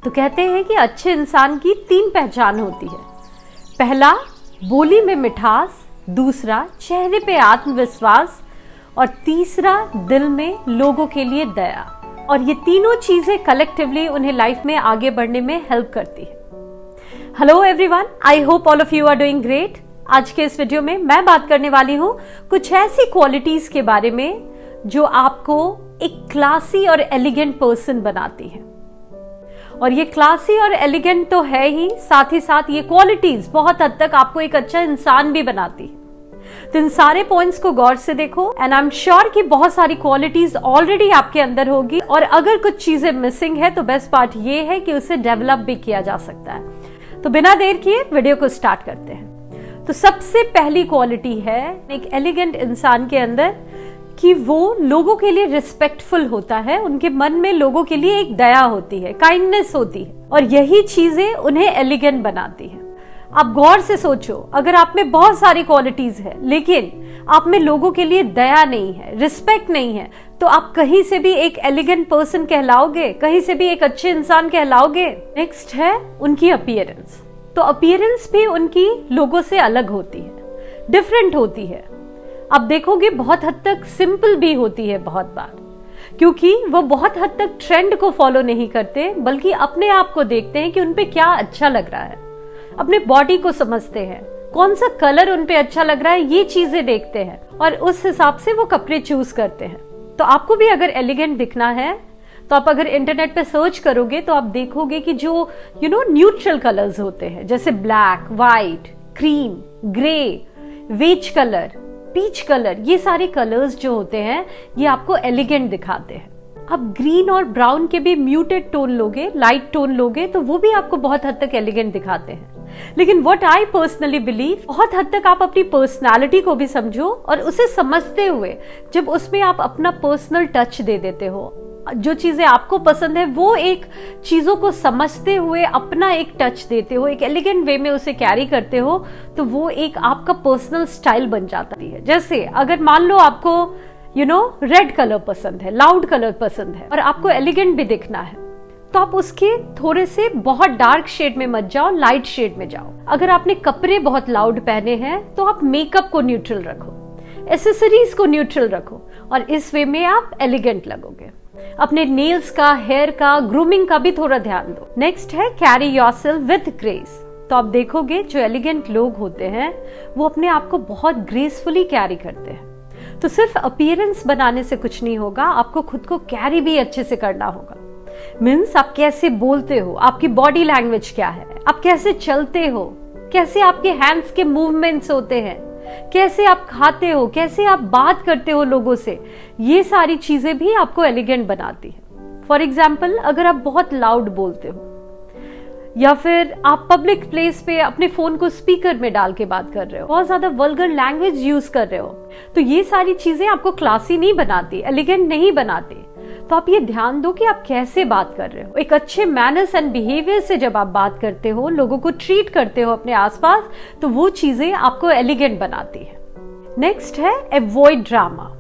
तो कहते हैं कि अच्छे इंसान की 3 पहचान होती है। पहला, बोली में मिठास, दूसरा, चेहरे पे आत्मविश्वास और तीसरा, दिल में लोगों के लिए दया। और ये तीनों चीजें कलेक्टिवली उन्हें लाइफ में आगे बढ़ने में हेल्प करती है। Hello everyone, I hope all of you are doing great. आज के इस वीडियो में मैं बात करने वाली हूँ कुछ ऐसी क्वालिटीज के बारे में जो आपको एक क्लासी और एलिगेंट पर्सन बनाती है। और ये क्लासी और एलिगेंट तो है ही, साथ ही साथ ये क्वालिटीज बहुत हद तक आपको एक अच्छा इंसान भी बनाती है। तो इन सारे पॉइंट्स को गौर से देखो एंड आई एम श्योर कि बहुत सारी क्वालिटीज ऑलरेडी आपके अंदर होगी, और अगर कुछ चीजें मिसिंग है तो बेस्ट पार्ट ये है कि उसे डेवलप भी किया जा सकता है। तो बिना देर किए वीडियो को स्टार्ट करते हैं। तो सबसे पहली क्वालिटी है एक एलिगेंट इंसान के अंदर कि वो लोगों के लिए रिस्पेक्टफुल होता है। उनके मन में लोगों के लिए एक दया होती है, काइंडनेस होती है, और यही चीजें उन्हें एलिगेंट बनाती है। आप गौर से सोचो, अगर आप में बहुत सारी क्वालिटीज है लेकिन आप में लोगों के लिए दया नहीं है, रिस्पेक्ट नहीं है, तो आप कहीं से भी एक एलिगेंट पर्सन कहलाओगे, कहीं से भी एक अच्छे इंसान कहलाओगे। नेक्स्ट है उनकी अपीयरेंस। तो अपीयरेंस भी उनकी लोगों से अलग होती है, डिफरेंट होती है। आप देखोगे बहुत हद तक सिंपल भी होती है बहुत बार, क्योंकि वो बहुत हद तक ट्रेंड को फॉलो नहीं करते, बल्कि अपने आप को देखते हैं कि उन पे क्या अच्छा लग रहा है, अपने बॉडी को समझते हैं, कौन सा कलर उन पे अच्छा लग रहा है, ये चीजें देखते हैं और उस हिसाब से वो कपड़े चूज करते हैं। तो आपको भी अगर एलिगेंट दिखना है तो आप अगर इंटरनेट पे सर्च करोगे तो आप देखोगे कि जो न्यूट्रल कलर्स होते हैं, जैसे black, white, cream, grey, beige colour, peach colour, ये सारे कलर्स जो होते हैं ये आपको एलिगेंट दिखाते हैं। अब ग्रीन और ब्राउन के भी म्यूटेड टोन लोगे, लाइट टोन लोगे, तो वो भी आपको बहुत हद तक एलिगेंट दिखाते हैं। लेकिन व्हाट आई पर्सनली बिलीव, बहुत हद तक आप अपनी पर्सनालिटी को भी समझो और उसे समझते हुए जब उसमें आप अपना पर्सनल टच दे देते हो, जो चीजें आपको पसंद है वो एक चीजों को समझते हुए अपना एक टच देते हो, एक एलिगेंट वे में उसे कैरी करते हो, तो वो एक आपका पर्सनल स्टाइल बन जाता है। जैसे अगर मान लो आपको रेड कलर पसंद है, लाउड कलर पसंद है और आपको एलिगेंट भी दिखना है, तो आप उसके थोड़े से बहुत डार्क शेड में मत जाओ, लाइट शेड में जाओ। अगर आपने कपड़े बहुत लाउड पहने हैं तो आप मेकअप को न्यूट्रल रखो, एसेसरीज को न्यूट्रल रखो, और इस वे में आप एलिगेंट लगोगे। अपने नेल्स का, हेयर का, ग्रूमिंग का भी थोड़ा ध्यान दो। नेक्स्ट है कैरी योरसेल्फ विद ग्रेस। तो आप देखोगे जो एलिगेंट लोग होते हैं वो अपने आप को बहुत ग्रेसफुली कैरी करते हैं। तो सिर्फ अपीयरेंस बनाने से कुछ नहीं होगा, आपको खुद को कैरी भी अच्छे से करना होगा। मीन्स आप कैसे बोलते हो, आपकी बॉडी लैंग्वेज क्या है, आप कैसे चलते हो, कैसे आपके हैंड्स के मूवमेंट्स होते हैं, कैसे आप खाते हो, कैसे आप बात करते हो लोगों से, ये सारी चीजें भी आपको एलिगेंट बनाती है। फॉर एग्जाम्पल, अगर आप बहुत लाउड बोलते हो या फिर आप पब्लिक प्लेस पे अपने फोन को स्पीकर में डाल के बात कर रहे हो, बहुत ज्यादा वल्गर लैंग्वेज यूज कर रहे हो, तो ये सारी चीजें आपको क्लासी नहीं बनाती, एलिगेंट नहीं बनाती। तो आप ये ध्यान दो कि आप कैसे बात कर रहे हो। एक अच्छे मैनर्स एंड बिहेवियर से जब आप बात करते हो, लोगों को ट्रीट करते हो अपने आसपास, तो वो चीजें आपको एलिगेंट बनाती है। नेक्स्ट है अवॉइड ड्रामा।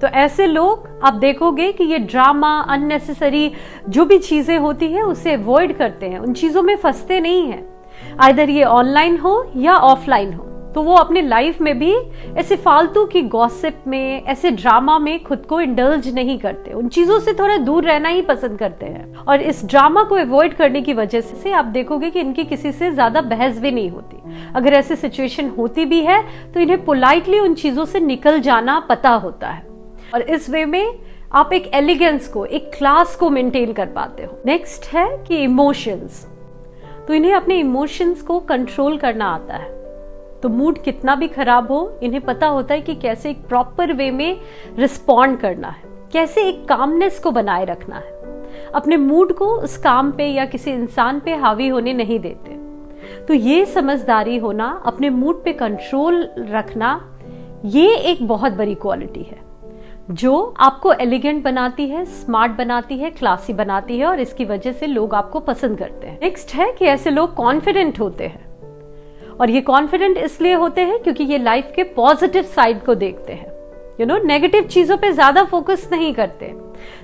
तो ऐसे लोग आप देखोगे कि ये ड्रामा, अननेसेसरी जो भी चीजें होती है उसे अवॉइड करते हैं, उन चीजों में फंसते नहीं हैं। आइदर ये ऑनलाइन हो या ऑफलाइन हो, तो वो अपने लाइफ में भी ऐसे फालतू की गॉसिप में, ऐसे ड्रामा में खुद को इंडल्ज नहीं करते, उन चीजों से थोड़ा दूर रहना ही पसंद करते हैं। और इस ड्रामा को अवॉइड करने की वजह से आप देखोगे कि इनकी किसी से ज्यादा बहस भी नहीं होती। अगर ऐसी सिचुएशन होती भी है तो इन्हें पोलाइटली उन चीजों से निकल जाना पता होता है, और इस वे में आप एक एलिगेंस को, एक क्लास को मेंटेन कर पाते हो। नेक्स्ट है कि इमोशंस। तो इन्हें अपने इमोशंस को कंट्रोल करना आता है। तो मूड कितना भी खराब हो, इन्हें पता होता है कि कैसे एक प्रॉपर वे में रिस्पॉन्ड करना है, कैसे एक कामनेस को बनाए रखना है, अपने मूड को उस काम पे या किसी इंसान पे हावी होने नहीं देते। तो ये समझदारी होना, अपने मूड पे कंट्रोल रखना, ये एक बहुत बड़ी क्वालिटी है जो आपको एलिगेंट बनाती है, स्मार्ट बनाती है, क्लासी बनाती है, और इसकी वजह से लोग आपको पसंद करते हैं। नेक्स्ट है कि ऐसे लोग कॉन्फिडेंट होते हैं, और ये कॉन्फिडेंट इसलिए होते हैं क्योंकि ये लाइफ के पॉजिटिव साइड को देखते हैं। नेगेटिव चीजों पे ज्यादा फोकस नहीं करते,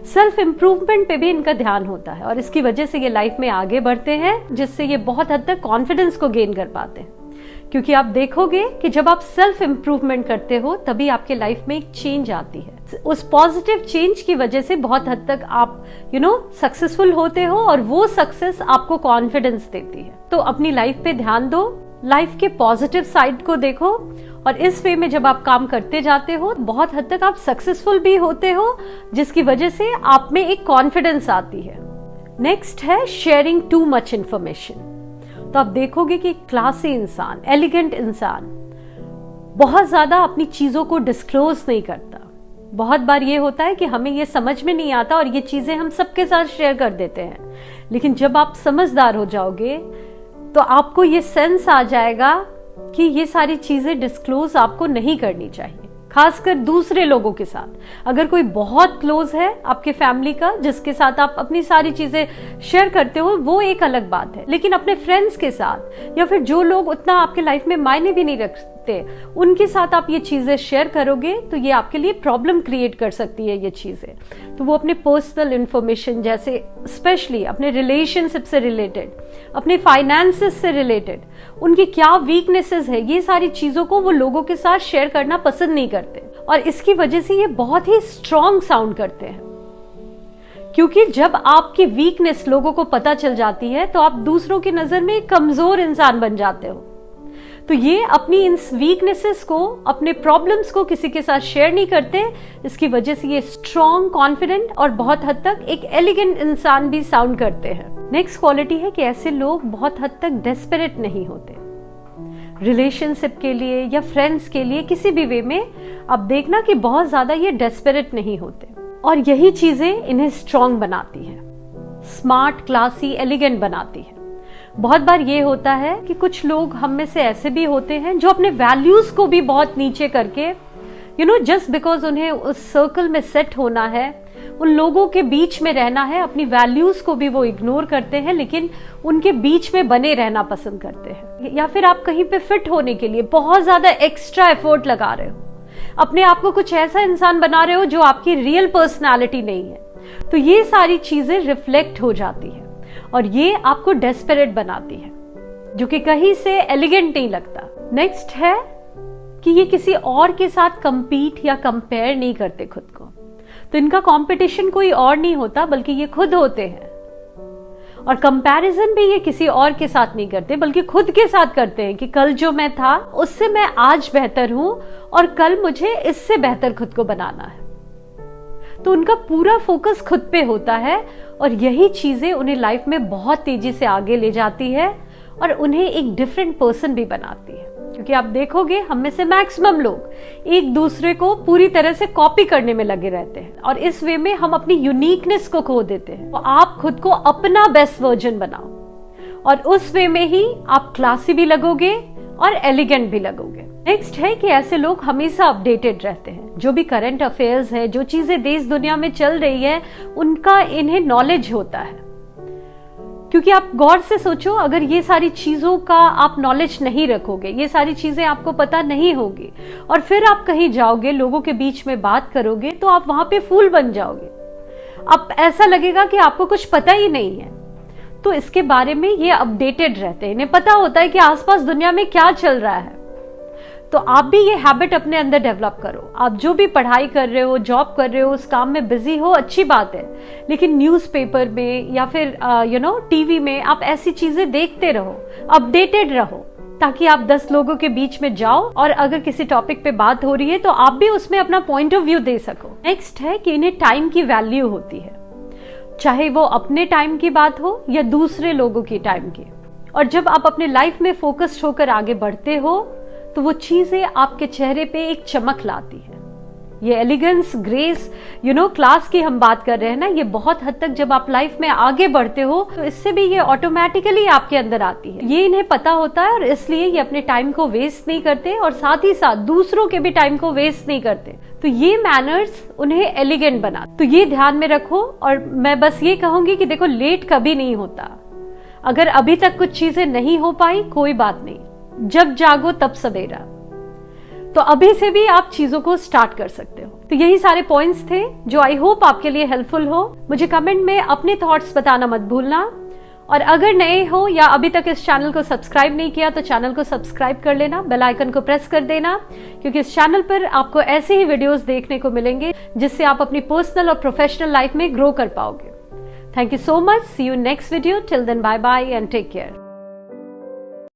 सेल्फ इम्प्रूवमेंट पे भी इनका ध्यान होता है और इसकी वजह से ये लाइफ में आगे बढ़ते हैं, जिससे ये बहुत हद तक कॉन्फिडेंस को गेन कर पाते हैं। क्योंकि आप देखोगे कि जब आप सेल्फ इम्प्रूवमेंट करते हो तभी आपके लाइफ में एक चेंज आती है। उस पॉजिटिव चेंज की वजह से बहुत हद तक आप सक्सेसफुल होते हो और वो सक्सेस आपको कॉन्फिडेंस देती है। तो अपनी लाइफ पे ध्यान दो, लाइफ के पॉजिटिव साइड को देखो और इस वे में जब आप काम करते जाते हो बहुत हद तक आप सक्सेसफुल भी होते हो, जिसकी वजह से आप में एक कॉन्फिडेंस आती है। नेक्स्ट है शेयरिंग टू मच इंफॉर्मेशन। तो आप देखोगे कि क्लासी इंसान, एलिगेंट इंसान बहुत ज्यादा अपनी चीजों को डिस्क्लोज नहीं करता। बहुत बार ये होता है कि हमें ये समझ में नहीं आता और ये चीजें हम सबके साथ शेयर कर देते हैं, लेकिन जब आप समझदार हो जाओगे तो आपको ये सेंस आ जाएगा कि ये सारी चीजें डिस्क्लोज आपको नहीं करनी चाहिए, खासकर दूसरे लोगों के साथ। अगर कोई बहुत क्लोज है आपके फैमिली का, जिसके साथ आप अपनी सारी चीजें शेयर करते हो, वो एक अलग बात है, लेकिन अपने फ्रेंड्स के साथ या फिर जो लोग उतना आपके लाइफ में मायने भी नहीं रखते, उनके साथ आप ये चीजें शेयर करोगे तो ये आपके लिए प्रॉब्लम क्रिएट कर सकती है ये चीजें। तो वो अपने पर्सनल इंफॉर्मेशन, जैसे स्पेशली अपने रिलेशनशिप से रिलेटेड, अपने फाइनेंसेस से रिलेटेड, उनकी क्या वीकनेसेस है, ये सारी चीजों को वो लोगों के साथ शेयर करना पसंद नहीं करते और इसकी वजह से ये बहुत ही स्ट्रॉन्ग साउंड करते हैं। क्योंकि जब आपकी वीकनेस लोगों को पता चल जाती है तो आप दूसरों की नजर में एक कमजोर इंसान बन जाते हो। तो ये अपनी इन वीकनेसेस को, अपने प्रॉब्लम्स को किसी के साथ शेयर नहीं करते, इसकी वजह से ये स्ट्रॉन्ग, कॉन्फिडेंट और बहुत हद तक एक एलिगेंट इंसान भी साउंड करते हैं। नेक्स्ट क्वालिटी है कि ऐसे लोग बहुत हद तक डेस्परेट नहीं होते रिलेशनशिप के लिए या फ्रेंड्स के लिए, किसी भी वे में आप देखना कि बहुत ज्यादा ये डेस्परेट नहीं होते और यही चीजें इन्हें स्ट्रॉन्ग बनाती है, स्मार्ट, क्लासी, एलिगेंट बनाती है। बहुत बार ये होता है कि कुछ लोग हम में से ऐसे भी होते हैं जो अपने वैल्यूज को भी बहुत नीचे करके जस्ट बिकॉज उन्हें उस सर्कल में सेट होना है, उन लोगों के बीच में रहना है, अपनी वैल्यूज को भी वो इग्नोर करते हैं, लेकिन उनके बीच में बने रहना पसंद करते हैं। या फिर आप कहीं पे फिट होने के लिए बहुत ज्यादा एक्स्ट्रा एफर्ट लगा रहे हो, अपने आप को कुछ ऐसा इंसान बना रहे हो जो आपकी रियल पर्सनालिटी नहीं है, तो ये सारी चीजें रिफ्लेक्ट हो जाती है और ये आपको डेस्परेट बनाती है, जो कि कहीं से एलिगेंट नहीं लगता। नेक्स्ट है कि ये किसी और के साथ कंपीट या कंपेयर नहीं करते खुद को। तो इनका कंपटीशन कोई और नहीं होता बल्कि ये खुद होते हैं, और कंपैरिजन भी ये किसी और के साथ नहीं करते बल्कि खुद के साथ करते हैं कि कल जो मैं था उससे मैं आज बेहतर हूं और कल मुझे इससे बेहतर खुद को बनाना है। तो उनका पूरा फोकस खुद पे होता है और यही चीजें उन्हें लाइफ में बहुत तेजी से आगे ले जाती है और उन्हें एक डिफरेंट पर्सन भी बनाती है। क्योंकि आप देखोगे हम में से मैक्सिमम लोग एक दूसरे को पूरी तरह से कॉपी करने में लगे रहते हैं और इस वे में हम अपनी यूनिकनेस को खो देते हैं। तो आप खुद को अपना बेस्ट वर्जन बनाओ और उस वे में ही आप क्लासी भी लगोगे और एलिगेंट भी लगोगे। नेक्स्ट है कि ऐसे लोग हमेशा अपडेटेड रहते हैं, जो भी करंट अफेयर्स है, जो चीजें देश दुनिया में चल रही है, उनका इन्हें नॉलेज होता है। क्योंकि आप गौर से सोचो, अगर ये सारी चीजों का आप नॉलेज नहीं रखोगे, ये सारी चीजें आपको पता नहीं होगी और फिर आप कहीं जाओगे, लोगों के बीच में बात करोगे, तो आप वहां पे फूल बन जाओगे। अब ऐसा लगेगा कि आपको कुछ पता ही नहीं है। तो इसके बारे में ये अपडेटेड रहते हैं, इन्हें पता होता है कि आसपास दुनिया में क्या चल रहा है। तो आप भी ये हैबिट अपने अंदर डेवलप करो। आप जो भी पढ़ाई कर रहे हो, जॉब कर रहे हो, उस काम में बिजी हो, अच्छी बात है, लेकिन न्यूज़पेपर में या फिर टीवी में आप ऐसी चीजें देखते रहो, अपडेटेड रहो, ताकि आप 10 लोगों के बीच में जाओ और अगर किसी टॉपिक पे बात हो रही है तो आप भी उसमें अपना पॉइंट ऑफ व्यू दे सको। नेक्स्ट है कि इन्हें टाइम की वैल्यू होती है, चाहे वो अपने टाइम की बात हो या दूसरे लोगों की टाइम की। और जब आप अपने लाइफ में फोकस्ड होकर आगे बढ़ते हो तो वो चीजें आपके चेहरे पे एक चमक लाती है। ये एलिगेंस, ग्रेस, क्लास की हम बात कर रहे हैं ना, ये बहुत हद तक जब आप लाइफ में आगे बढ़ते हो तो इससे भी ये ऑटोमेटिकली आपके अंदर आती है। ये इन्हें पता होता है और इसलिए ये अपने टाइम को वेस्ट नहीं करते और साथ ही साथ दूसरों के भी टाइम को वेस्ट नहीं करते। तो ये मैनर्स उन्हें एलिगेंट बना, तो ये ध्यान में रखो। और मैं बस ये कहूंगी कि देखो, लेट कभी नहीं होता। अगर अभी तक कुछ चीजें नहीं हो पाई, कोई बात नहीं, जब जागो तब सवेरा। तो अभी से भी आप चीजों को स्टार्ट कर सकते हो। तो यही सारे पॉइंट्स थे जो आई होप आपके लिए हेल्पफुल हो। मुझे कमेंट में अपने थॉट्स बताना मत भूलना, और अगर नए हो या अभी तक इस चैनल को सब्सक्राइब नहीं किया तो चैनल को सब्सक्राइब कर लेना, बेल आइकन को प्रेस कर देना, क्योंकि इस चैनल पर आपको ऐसे ही वीडियोस देखने को मिलेंगे जिससे आप अपनी पर्सनल और प्रोफेशनल लाइफ में ग्रो कर पाओगे। Thank you so much. See you next video. Till then bye bye and take care.